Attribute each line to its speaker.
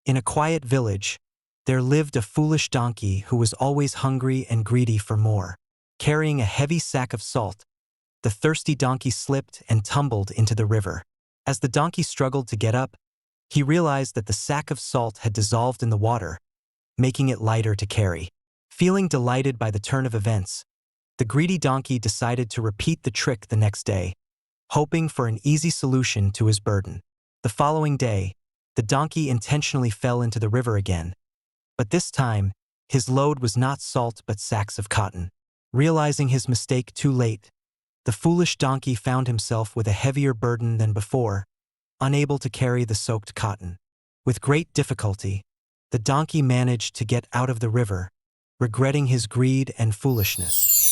Speaker 1: In a quiet village, there lived a foolish donkey who was always hungry and greedy for more. Carrying a heavy sack of salt, the thirsty donkey slipped and tumbled into the river. As the donkey struggled to get up, he realized that the sack of salt had dissolved in the water, making it lighter to carry. Feeling delighted by the turn of events, the greedy donkey decided to repeat the trick the next day, hoping for an easy solution to his burden. The following day, the donkey intentionally fell into the river again, but this time, his load was not salt but sacks of cotton. Realizing his mistake too late, the foolish donkey found himself with a heavier burden than before, unable to carry the soaked cotton. With great difficulty, the donkey managed to get out of the river, regretting his greed and foolishness.